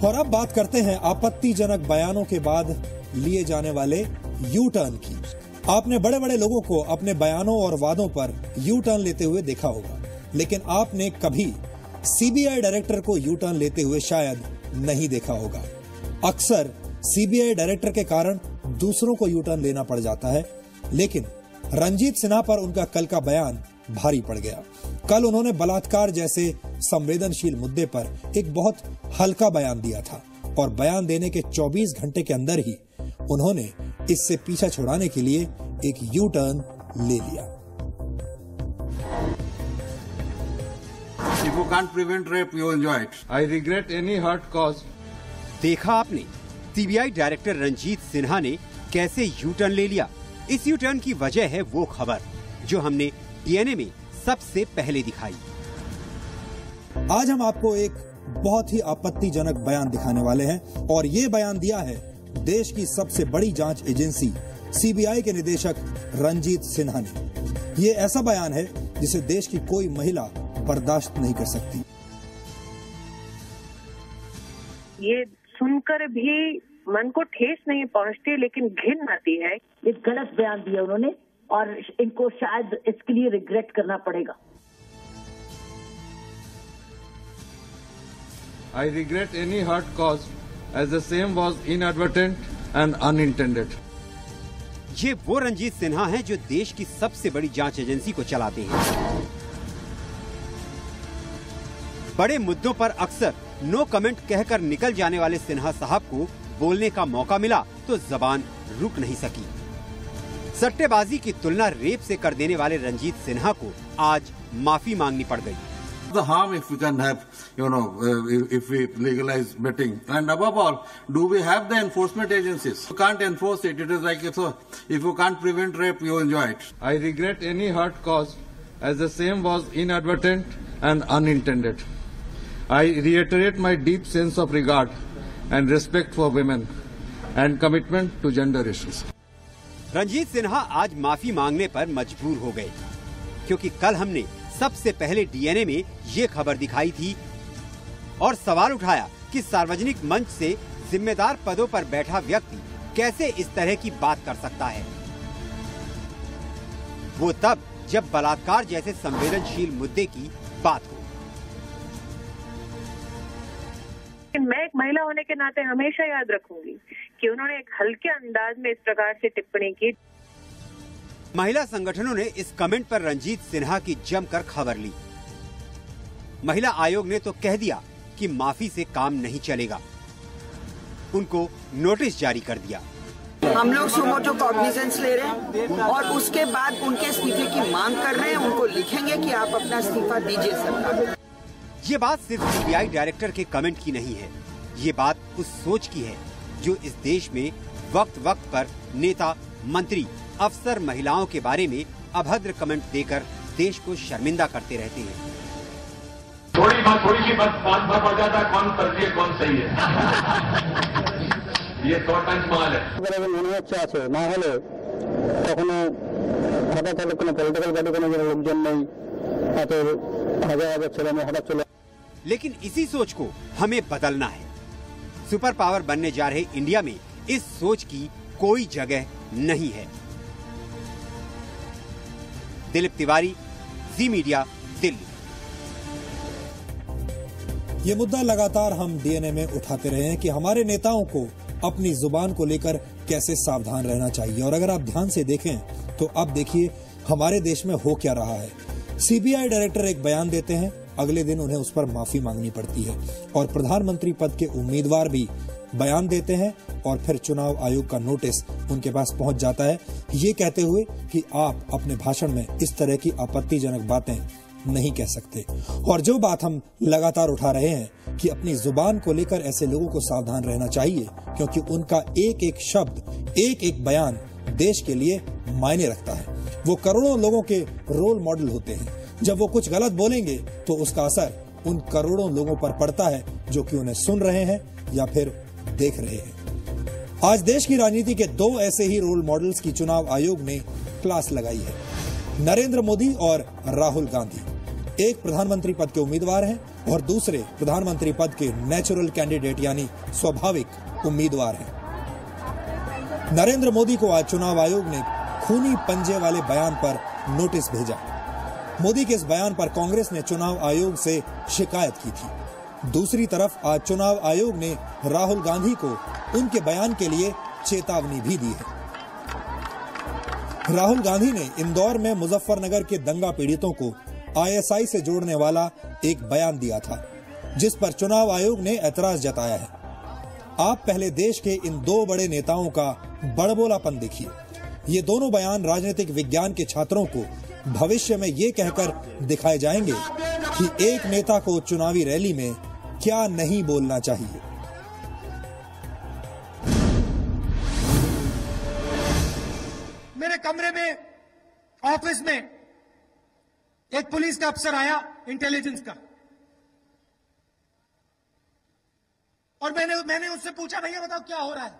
और अब बात करते हैं आपत्तिजनक बयानों के बाद लिए जाने वाले यू टर्न की। आपने बड़े बड़े लोगों को अपने बयानों और वादों पर यू टर्न लेते हुए देखा होगा, लेकिन आपने कभी सीबीआई डायरेक्टर को यू टर्न लेते हुए शायद नहीं देखा होगा। अक्सर सीबीआई डायरेक्टर के कारण दूसरों को यू टर्न लेना पड़ जाता है, लेकिन रंजीत सिन्हा पर उनका कल का बयान भारी पड़ गया। कल उन्होंने बलात्कार जैसे संवेदनशील मुद्दे पर एक बहुत हल्का बयान दिया था और बयान देने के 24 घंटे के अंदर ही उन्होंने इससे पीछा छुड़ाने के लिए एक यू टर्न ले लिया। If you can't prevent rape, you enjoy it. I regret any hurt caused. देखा आपने सीबीआई डायरेक्टर रंजीत सिन्हा ने कैसे यू टर्न ले लिया। इस यू टर्न की वजह है वो खबर जो हमने डीएनए में सबसे पहले दिखाई। आज हम आपको एक बहुत ही आपत्तिजनक बयान दिखाने वाले हैं और ये बयान दिया है देश की सबसे बड़ी जांच एजेंसी सीबीआई के निदेशक रंजीत सिन्हा ने। ये ऐसा बयान है जिसे देश की कोई महिला बर्दाश्त नहीं कर सकती। ये सुनकर भी मन को ठेस नहीं पहुंचती, लेकिन घिन आती है। एक गलत बयान दिया उन्होंने और इनको शायद इसके लिए रिग्रेट करना पड़ेगा। I regret any hurt caused, as the same was inadvertent and unintended. ये वो रंजीत सिन्हा हैं जो देश की सबसे बड़ी जांच एजेंसी को चलाते हैं। बड़े मुद्दों पर अक्सर नो कमेंट कहकर निकल जाने वाले सिन्हा साहब को बोलने का मौका मिला तो जबान रुक नहीं सकी। सट्टेबाजी की तुलना रेप से कर देने वाले रंजीत सिन्हा को आज माफी मांगनी पड़ गई। The harm if we can have, if we legalize betting, and above all, do we have the enforcement agencies? You can't enforce it. It is like so. If you can't prevent rape, you enjoy it. I regret any hurt caused, as the same was inadvertent and unintended. I reiterate my deep sense of regard and respect for women and commitment to gender issues. Ranjit Sinha आज माफी मांगने पर मजबूर हो गए, क्योंकि कल हमने सबसे पहले डीएनए में ये खबर दिखाई थी और सवाल उठाया कि सार्वजनिक मंच से जिम्मेदार पदों पर बैठा व्यक्ति कैसे इस तरह की बात कर सकता है। वो तब जब बलात्कार जैसे संवेदनशील मुद्दे की बात हो। मैं एक महिला होने के नाते हमेशा याद रखूंगी कि उन्होंने एक हल्के अंदाज में इस प्रकार से टिप्पणी की। महिला संगठनों ने इस कमेंट पर रंजीत सिन्हा की जमकर खबर ली। महिला आयोग ने तो कह दिया कि माफी से काम नहीं चलेगा। उनको नोटिस जारी कर दिया। हम लोग सुमोटो कॉग्निजेंस ले रहे हैं और उसके बाद उनके इस्तीफे की मांग कर रहे हैं। उनको लिखेंगे कि आप अपना इस्तीफा दीजिए सरकार। ये बात सिर्फ सीबीआई डायरेक्टर के कमेंट की नहीं है, ये बात उस सोच की है जो इस देश में वक्त वक्त पर नेता, मंत्री, अफसर महिलाओं के बारे में अभद्र कमेंट देकर देश को शर्मिंदा करते रहते हैं। थोड़ी सी बात पड़ जाता है, कौन फर्जी है कौन सही है। ये पंचमाल है। মনে হচ্ছে আছে না হলে কখনো হঠাৎ হলে কোনো পলিটিক্যাল পার্টি কোনো লোকজন নেই, এত হাজার হাজার ছেলে মেয়ে হঠাৎ চলে। लेकिन इसी सोच को हमें बदलना है। सुपर पावर बनने जा रहे इंडिया में इस सोच की कोई जगह नहीं है। दिलीप तिवारी, जी मीडिया, दिल्ली। ये मुद्दा लगातार हम डीएनए में उठाते रहे हैं कि हमारे नेताओं को अपनी जुबान को लेकर कैसे सावधान रहना चाहिए। और अगर आप ध्यान से देखें तो अब देखिए हमारे देश में हो क्या रहा है। सीबीआई डायरेक्टर एक बयान देते हैं, अगले दिन उन्हें उस पर माफी मांगनी पड़ती है और प्रधानमंत्री पद के उम्मीदवार भी बयान देते हैं और फिर चुनाव आयोग का नोटिस उनके पास पहुंच जाता है, ये कहते हुए कि आप अपने भाषण में इस तरह की आपत्तिजनक बातें नहीं कह सकते। और जो बात हम लगातार उठा रहे हैं कि अपनी जुबान को लेकर ऐसे लोगों को सावधान रहना चाहिए, क्योंकि उनका एक एक शब्द, एक एक बयान देश के लिए मायने रखता है। वो करोड़ों लोगों के रोल मॉडल होते हैं। जब वो कुछ गलत बोलेंगे तो उसका असर उन करोड़ों लोगों पर पड़ता है जो कि उन्हें सुन रहे हैं या फिर देख रहे हैं। आज देश की राजनीति के दो ऐसे ही रोल मॉडल्स की चुनाव आयोग ने क्लास लगाई है, नरेंद्र मोदी और राहुल गांधी। एक प्रधानमंत्री पद के उम्मीदवार हैं और दूसरे प्रधानमंत्री पद के नेचुरल कैंडिडेट यानी स्वाभाविक उम्मीदवार हैं। नरेंद्र मोदी को आज चुनाव आयोग ने खूनी पंजे वाले बयान पर नोटिस भेजा। मोदी के इस बयान पर कांग्रेस ने चुनाव आयोग से शिकायत की थी। दूसरी तरफ आज चुनाव आयोग ने राहुल गांधी को उनके बयान के लिए चेतावनी भी दी है। राहुल गांधी ने इंदौर में मुजफ्फरनगर के दंगा पीड़ितों को आईएसआई से जोड़ने वाला एक बयान दिया था, जिस पर चुनाव आयोग ने ऐतराज जताया है। आप पहले देश के इन दो बड़े नेताओं का बड़बोलापन देखिए। ये दोनों बयान राजनीतिक विज्ञान के छात्रों को भविष्य में ये कहकर दिखाए जाएंगे कि एक नेता को चुनावी रैली में क्या नहीं बोलना चाहिए। मेरे कमरे में, ऑफिस में एक पुलिस का अफसर आया, इंटेलिजेंस का, और मैंने उससे पूछा, भैया बताओ क्या हो रहा है?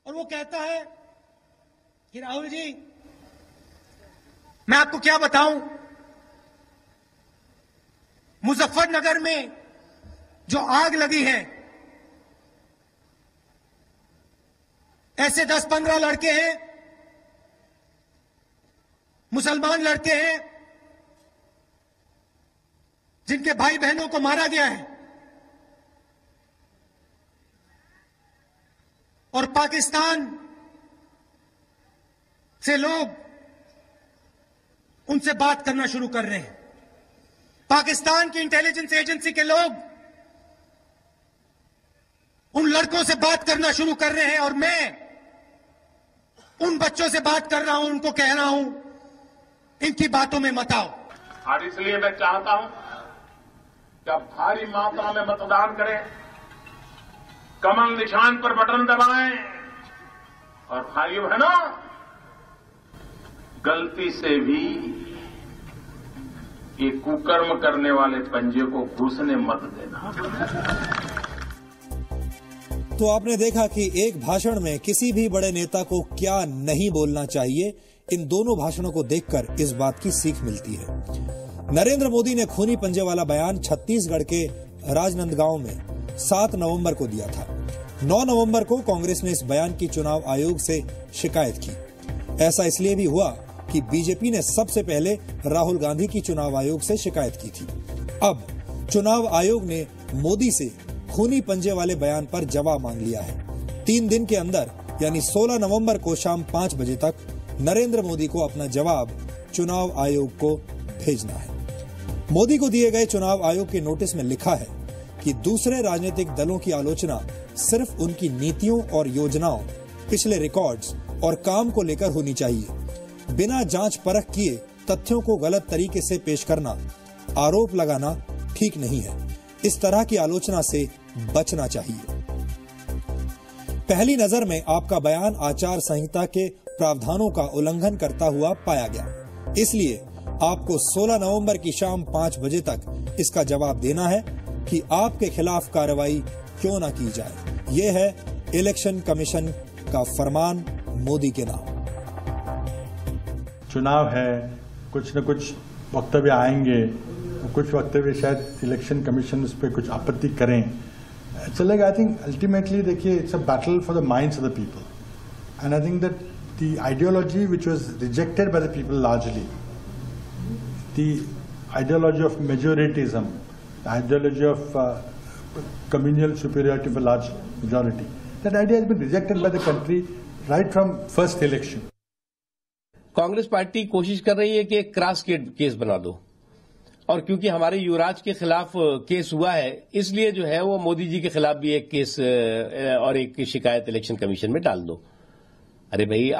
और वो कहता है कि राहुल जी, मैं आपको क्या बताऊं, मुजफ्फरनगर में जो आग लगी है, ऐसे 10-15 लड़के हैं, मुसलमान लड़के हैं, जिनके भाई बहनों को मारा गया है, और पाकिस्तान से लोग उनसे बात करना शुरू कर रहे हैं। पाकिस्तान की इंटेलिजेंस एजेंसी के लोग उन लड़कों से बात करना शुरू कर रहे हैं, और मैं उन बच्चों से बात कर रहा हूं, उनको कह रहा हूं, इनकी बातों में मत आओ। और इसलिए मैं चाहता हूं कि आप भारी मात्रा में मतदान करें, कमल निशान पर बटन दबाएं, और भाइयों बहनों, गलती से भी ये कुकर्म करने वाले पंजे को घुसने मत देना। तो आपने देखा कि एक भाषण में किसी भी बड़े नेता को क्या नहीं बोलना चाहिए। इन दोनों भाषणों को देखकर इस बात की सीख मिलती है। नरेंद्र मोदी ने खूनी पंजे वाला बयान छत्तीसगढ़ के राजनांदगांव में 7 नवंबर को दिया था। 9 नवंबर को कांग्रेस ने इस बयान की चुनाव आयोग से शिकायत की। ऐसा इसलिए भी हुआ कि बीजेपी ने सबसे पहले राहुल गांधी की चुनाव आयोग से शिकायत की थी। अब चुनाव आयोग ने मोदी से खूनी पंजे वाले बयान पर जवाब मांग लिया है। 3 दिन के अंदर यानी 16 नवंबर को शाम 5 बजे तक नरेंद्र मोदी को अपना जवाब चुनाव आयोग को भेजना है। मोदी को दिए गए चुनाव आयोग के नोटिस में लिखा है कि दूसरे राजनीतिक दलों की आलोचना सिर्फ उनकी नीतियों और योजनाओं, पिछले रिकॉर्ड्स और काम को लेकर होनी चाहिए। बिना जांच परख किए तथ्यों को गलत तरीके से पेश करना, आरोप लगाना ठीक नहीं है। इस तरह की आलोचना से बचना चाहिए। पहली नजर में आपका बयान आचार संहिता के प्रावधानों का उल्लंघन करता हुआ पाया गया। इसलिए आपको 16 नवंबर की शाम 5 बजे तक इसका जवाब देना है कि आपके खिलाफ कार्रवाई क्यों न की जाए। ये है इलेक्शन कमीशन का फरमान मोदी के नाम। चुनाव है, कुछ न कुछ वक्तव्य आएंगे, कुछ वक्तव्य शायद इलेक्शन कमीशन उस पर कुछ आपत्ति करें, चलेगा। आई थिंक अल्टीमेटली देखिए, it's a battle for the minds of the people, and I think that the ideology which was rejected by the people largely, the ideology of majoritism, the ideology of communal superiority of a large majority, that idea has been rejected by the country right from first election. Congress party कोशिश कर रही है कि एक cross case बना दो, और क्योंकि हमारे युवराज के खिलाफ केस हुआ है, इसलिए जो है वो मोदी जी के खिलाफ भी एक केस और एक शिकायत इलेक्शन कमीशन में डाल दो। अरे भाई,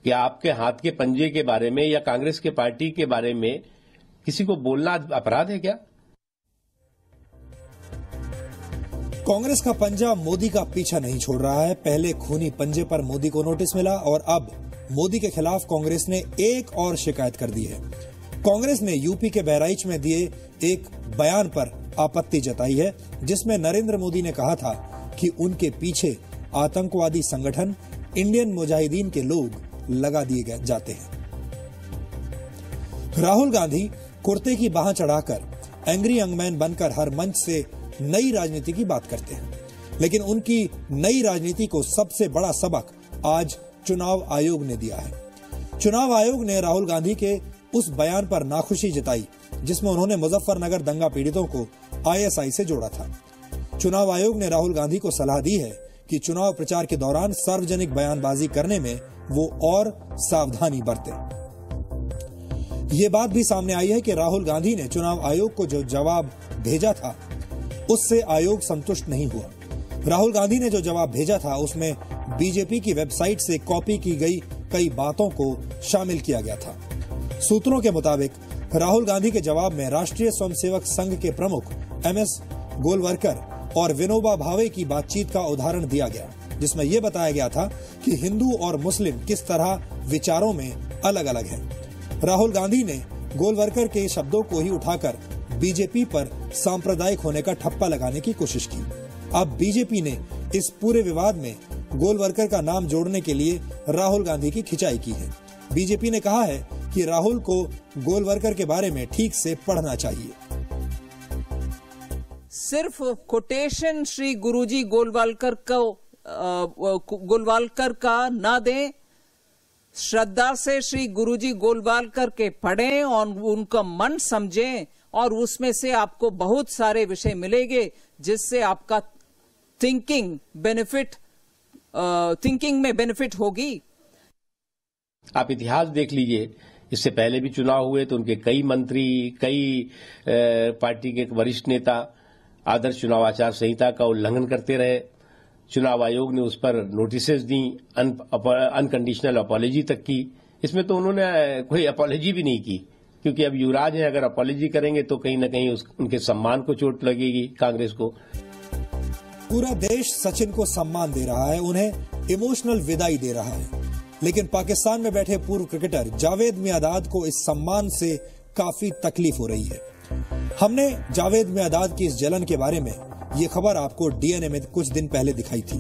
क्या आपके हाथ के पंजे के बारे में या कांग्रेस के पार्टी के बारे में किसी को बोलना अपराध है क्या? कांग्रेस का पंजा मोदी का पीछा नहीं छोड़ रहा है। पहले खूनी पंजे पर मोदी को नोटिस मिला और अब मोदी के खिलाफ कांग्रेस ने एक और शिकायत कर दी है। कांग्रेस ने यूपी के बहराइच में दिए एक बयान पर आपत्ति जताई है, जिसमें नरेंद्र मोदी ने कहा था कि उनके पीछे आतंकवादी संगठन इंडियन मुजाहिदीन के लोग लगा दिए जाते हैं। राहुल गांधी कुर्ते की बाह चढ़ाकर एंग्री यंग मैन बनकर हर मंच से नई राजनीति की बात करते हैं, लेकिन उनकी नई राजनीति को सबसे बड़ा सबक आज चुनाव आयोग ने दिया है। चुनाव आयोग ने राहुल गांधी के उस बयान पर नाखुशी जताई जिसमें उन्होंने मुजफ्फरनगर दंगा पीड़ितों को आईएसआई से जोड़ा था। चुनाव आयोग ने राहुल गांधी को सलाह दी है कि चुनाव प्रचार के दौरान सार्वजनिक बयानबाजी करने में वो और सावधानी बरते। ये बात भी सामने आई है कि राहुल गांधी ने चुनाव आयोग को जो जवाब भेजा था उससे आयोग संतुष्ट नहीं हुआ। राहुल गांधी ने जो जवाब भेजा था उसमें बीजेपी की वेबसाइट से कॉपी की गई कई बातों को शामिल किया गया था। सूत्रों के मुताबिक राहुल गांधी के जवाब में राष्ट्रीय स्वयंसेवक संघ के प्रमुख MS गोलवरकर और विनोबा भावे की बातचीत का उदाहरण दिया गया, जिसमें यह बताया गया था कि हिंदू और मुस्लिम किस तरह विचारों में अलग अलग हैं। राहुल गांधी ने गोलवरकर के शब्दों को ही उठाकर बीजेपी पर सांप्रदायिक होने का ठप्पा लगाने की कोशिश की। अब बीजेपी ने इस पूरे विवाद में गोलवरकर का नाम जोड़ने के लिए राहुल गांधी की खिंचाई की है। बीजेपी ने कहा है कि राहुल को गोलवरकर के बारे में ठीक से पढ़ना चाहिए। सिर्फ कोटेशन श्री गुरुजी गोलवालकर का ना दें, श्रद्धा से श्री गुरुजी गोलवालकर के पढ़ें और उनका मन समझें, और उसमें से आपको बहुत सारे विषय मिलेंगे जिससे आपका थिंकिंग में बेनिफिट होगी। आप इतिहास देख लीजिए, इससे पहले भी चुनाव हुए तो उनके कई मंत्री, कई पार्टी के वरिष्ठ नेता आदर्श चुनाव आचार संहिता का उल्लंघन करते रहे। चुनाव आयोग ने उस पर नोटिसेस दी, अनकंडीशनल अपॉलॉजी तक की। इसमें तो उन्होंने कोई अपॉलॉजी भी नहीं की, क्योंकि अब युवराज हैं, अगर अपॉलॉजी करेंगे तो कहीं न कहीं उनके सम्मान को चोट लगेगी कांग्रेस को। पूरा देश सचिन को सम्मान दे रहा है, उन्हें इमोशनल विदाई दे रहा है, लेकिन पाकिस्तान में बैठे पूर्व क्रिकेटर जावेद मियांदाद को इस सम्मान से काफी तकलीफ हो रही है। हमने जावेद मियांदाद की इस जलन के बारे में ये खबर आपको डीएनए में कुछ दिन पहले दिखाई थी।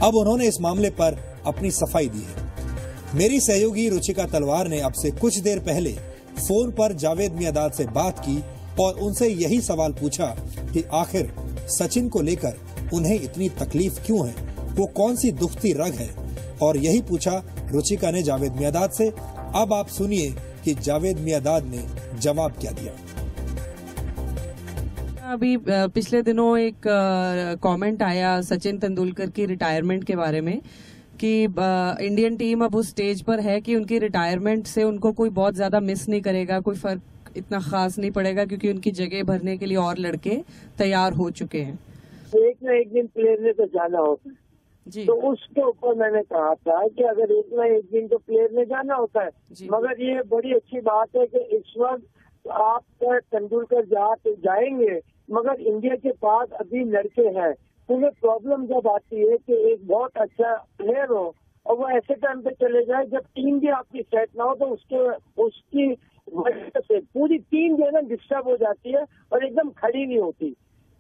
अब उन्होंने इस मामले पर अपनी सफाई दी है। मेरी सहयोगी रुचिका तलवार ने अब से कुछ देर पहले फोन पर जावेद मियांदाद से बात की और उनसे यही सवाल पूछा कि आखिर सचिन को लेकर उन्हें इतनी तकलीफ क्यों है, वो कौन सी दुखती रग है, और यही पूछा रुचिका ने जावेद मियांदाद से। अब आप सुनिए कि जावेद मियांदाद ने जवाब क्या दिया। अभी पिछले दिनों एक कमेंट आया सचिन तेंदुलकर की रिटायरमेंट के बारे में कि इंडियन टीम अब उस स्टेज पर है कि उनकी रिटायरमेंट से उनको कोई बहुत ज्यादा मिस नहीं करेगा, कोई फर्क इतना खास नहीं पड़ेगा, क्योंकि उनकी जगह भरने के लिए और लड़के तैयार हो चुके हैं। एक न एक दिन प्लेयर ने तो जाना होता है जी। तो उसके ऊपर मैंने कहा था कि अगर एक न एक दिन तो प्लेयर ने जाना होता है, मगर ये बड़ी अच्छी बात है कि इस वक्त आप तेंदुलकर जाएंगे, मगर इंडिया के पास अभी लड़के हैं। तुम्हें प्रॉब्लम जब आती है कि एक बहुत अच्छा प्लेयर हो और वो ऐसे टाइम पे चले जाए जब टीम भी आपकी सेट ना हो, तो उसकी वजह से पूरी टीम जो है ना डिस्टर्ब हो जाती है और एकदम खड़ी नहीं होती।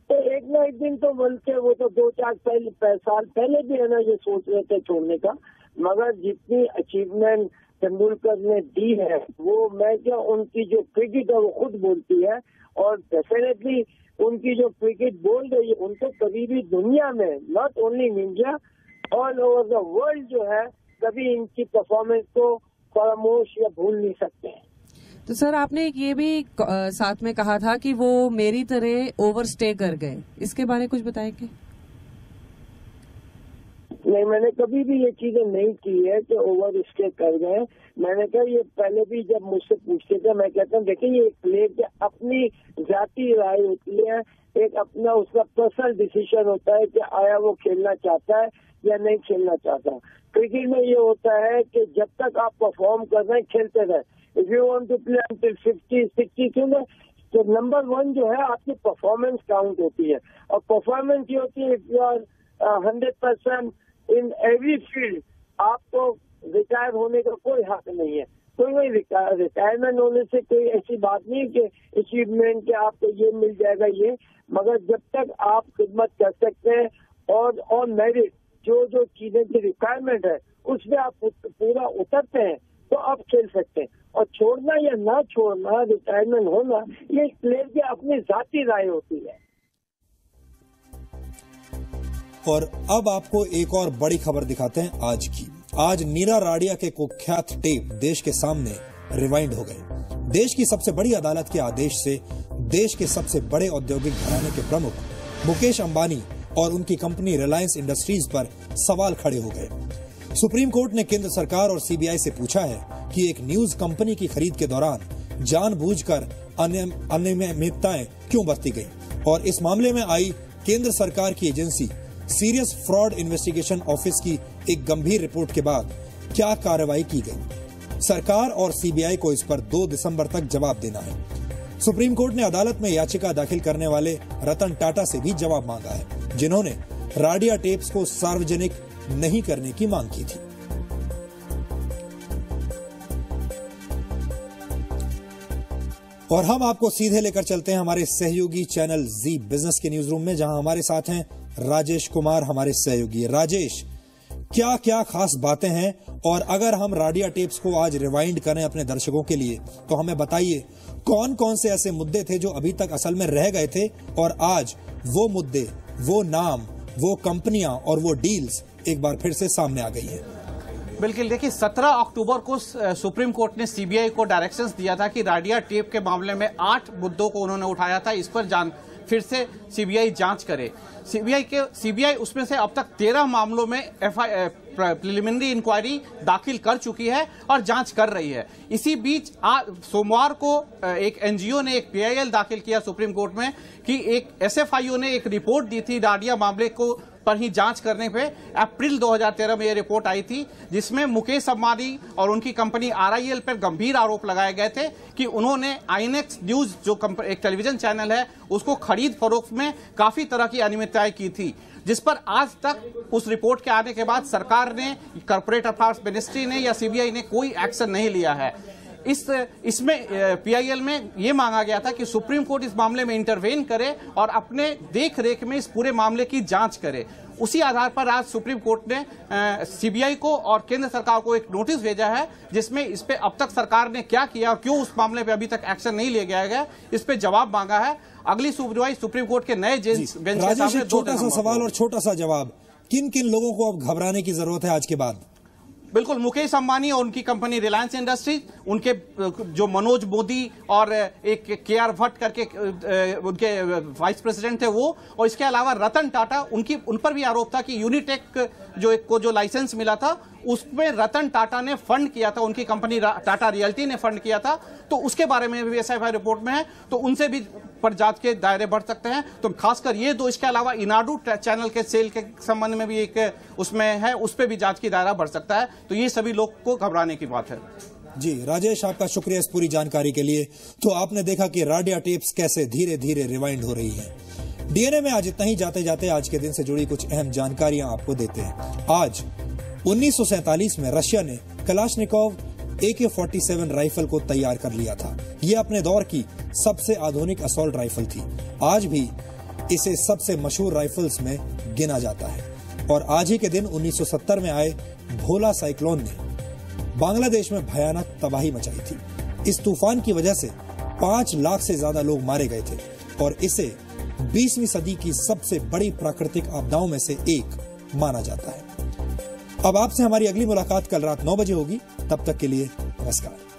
तो एक ना एक दिन तो बल्कि वो तो 2-4 साल पहले भी है ना ये सोच रहे थे छोड़ने का, मगर जितनी अचीवमेंट तेंदुलकर ने दी है वो मैं क्या उनकी जो क्रिकेट है वो खुद बोलती है, और डेफिनेटली उनकी जो क्रिकेट बोल रही है उनको कभी भी दुनिया में, not only in India, all over the world जो है, कभी इनकी परफॉर्मेंस को फरामोश या भूल नहीं सकते। तो सर आपने ये भी साथ में कहा था कि वो मेरी तरह ओवरस्टे कर गए, इसके बारे में कुछ बताएंगे? नहीं, मैंने कभी भी ये चीजें नहीं की है कि ओवर स्टे कर गए। मैंने कहा ये पहले भी जब मुझसे पूछते थे मैं कहता हूँ देखिए ये प्लेयर की अपनी जाती राय होती है, एक अपना उसका पर्सनल डिसीजन होता है कि आया वो खेलना चाहता है या नहीं खेलना चाहता। क्रिकेट में ये होता है कि जब तक आप परफॉर्म कर रहे हैं खेलते रहे। If you want to play until 50-60 क्यों, तो नंबर 1 जो है आपकी परफॉर्मेंस काउंट होती है, और परफॉर्मेंस ये होती है if you are 100% in every field, आपको रिटायर होने का कोई हक नहीं है। कोई रिटायरमेंट होने से कोई ऐसी बात नहीं है कि अचीवमेंट के आपको ये मिल जाएगा ये, मगर जब तक आप खिदमत कर सकते हैं और मेरिट जो चीजें की रिक्वायरमेंट है उसमें आप पूरा उतरते हैं, तो अब खेल सकते हैं। और छोड़ना या ना छोड़ना, रिटायरमेंट होना, ये प्लेयर की अपनी जाती राय होती है। और अब आपको एक और बड़ी खबर दिखाते हैं आज की। आज नीरा राडिया के कुख्यात टेप देश के सामने रिवाइंड हो गए। देश की सबसे बड़ी अदालत के आदेश से देश के सबसे बड़े औद्योगिक घराने के प्रमुख मुकेश अंबानी और उनकी कंपनी रिलायंस इंडस्ट्रीज पर सवाल खड़े हो गए। सुप्रीम कोर्ट ने केंद्र सरकार और सीबीआई से पूछा है कि एक न्यूज कंपनी की खरीद के दौरान जानबूझकर अनियमितताएं क्यों बरती गई और इस मामले में आई केंद्र सरकार की agency serious fraud investigation office की एक गंभीर रिपोर्ट के बाद क्या कार्रवाई की गई। सरकार और सीबीआई को इस पर 2 दिसंबर तक जवाब देना है। सुप्रीम कोर्ट ने अदालत में याचिका दाखिल करने वाले रतन टाटा से भी जवाब मांगा है, जिन्होंने राडिया टेप्स को सार्वजनिक नहीं करने की मांग की थी। और हम आपको सीधे लेकर चलते हैं हमारे सहयोगी चैनल जी बिजनेस के न्यूज रूम में, जहां हमारे साथ हैं राजेश कुमार, हमारे सहयोगी। राजेश, क्या क्या खास बातें हैं, और अगर हम राडिया टेप्स को आज रिवाइंड करें अपने दर्शकों के लिए, तो हमें बताइए कौन कौन से ऐसे मुद्दे थे जो अभी तक असल में रह गए थे और आज वो मुद्दे, वो नाम, वो कंपनियां और वो डील्स एक बार फिर से सामने आ गई है। बिल्कुल, देखिए 17 अक्टूबर को सुप्रीम कोर्ट ने सीबीआई को डायरेक्शंस दिया था कि राडिया टेप के मामले में 8 मुद्दों को उन्होंने उठाया था, इस पर फिर से सीबीआई जांच करे। सीबीआई उसमें से अब तक 13 मामलों में प्रिलिमिनरी इंक्वायरी दाखिल कर चुकी है और जांच कर रही है। इसी बीच सोमवार को एक एनजीओ ने एक पीआईएल दाखिल किया सुप्रीम कोर्ट में कि एक एसएफआईओ ने एक रिपोर्ट दी थी राडिया मामले को पर ही जांच करने पे। अप्रैल 2013 में यह रिपोर्ट आई थी, जिसमें मुकेश अंबानी और उनकी कंपनी आरआईएल पर गंभीर आरोप लगाए गए थे कि उन्होंने आईएनएक्स न्यूज जो एक टेलीविजन चैनल है उसको खरीद फरोख्त में काफी तरह की अनियमितताएं की थी, जिस पर आज तक उस रिपोर्ट के आने के बाद सरकार ने, कॉर्पोरेट अफेयर्स मिनिस्ट्री ने या सीबीआई ने कोई एक्शन नहीं लिया है। इसमें पीआईएल में यह मांगा गया था कि सुप्रीम कोर्ट इस मामले में इंटरवेन करे और अपने देख रेख में इस पूरे मामले की जांच करे। उसी आधार पर आज सुप्रीम कोर्ट ने सीबीआई को और केंद्र सरकार को एक नोटिस भेजा है, जिसमें इस पे अब तक सरकार ने क्या किया और क्यों उस मामले पे अभी तक एक्शन नहीं लिया गया है, इस पे जवाब मांगा है। अगली सुनवाई सुप्रीम कोर्ट के नए बेंच के सामने। छोटा सा सवाल और छोटा सा जवाब, किन किन लोगों को अब घबराने की जरूरत है आज के बाद? बिल्कुल, मुकेश अंबानी और उनकी कंपनी रिलायंस इंडस्ट्रीज, उनके जो मनोज मोदी और एक केआर भट्ट करके उनके वाइस प्रेसिडेंट थे वो, और इसके अलावा रतन टाटा, उन पर भी आरोप था कि यूनिटेक जो लाइसेंस मिला था उसमें रतन टाटा ने फंड किया था, उनकी कंपनी टाटा रियल्टी ने फंड किया था, तो उसके बारे में भी एसआईआई रिपोर्ट में है, तो उनसे भी पर जांच के दायरे बढ़ सकते हैं। तो खासकर ये दो, इसके अलावा इनाडू चैनल के सेल के संबंध में भी एक उसमें है, उस पर भी जांच की दायरा बढ़ सकता है। तो ये सभी लोग को घबराने की बात है। जी राजेश, आपका शुक्रिया इस पूरी जानकारी के लिए। तो आपने देखा कि राडिया टेप्स कैसे धीरे धीरे रिवाइंड हो रही है। डीएनए में आज इतना ही। जाते जाते आज के दिन से जुड़ी कुछ अहम जानकारियां आपको देते हैं। आज 1947 में रशिया ने कलाशनिकोव AK-47 राइफल को तैयार कर लिया था। यह अपने दौर की सबसे आधुनिक असॉल्ट राइफल थी। आज भी इसे सबसे मशहूर राइफल्स में गिना जाता है। और आज ही के दिन 1970 में आए भोला साइक्लोन ने बांग्लादेश में भयानक तबाही मचाई थी। इस तूफान की वजह से 5 लाख से ज्यादा लोग मारे गए थे और इसे 20वीं सदी की सबसे बड़ी प्राकृतिक आपदाओं में से एक माना जाता है। अब आपसे हमारी अगली मुलाकात कल रात 9 बजे होगी। तब तक के लिए नमस्कार।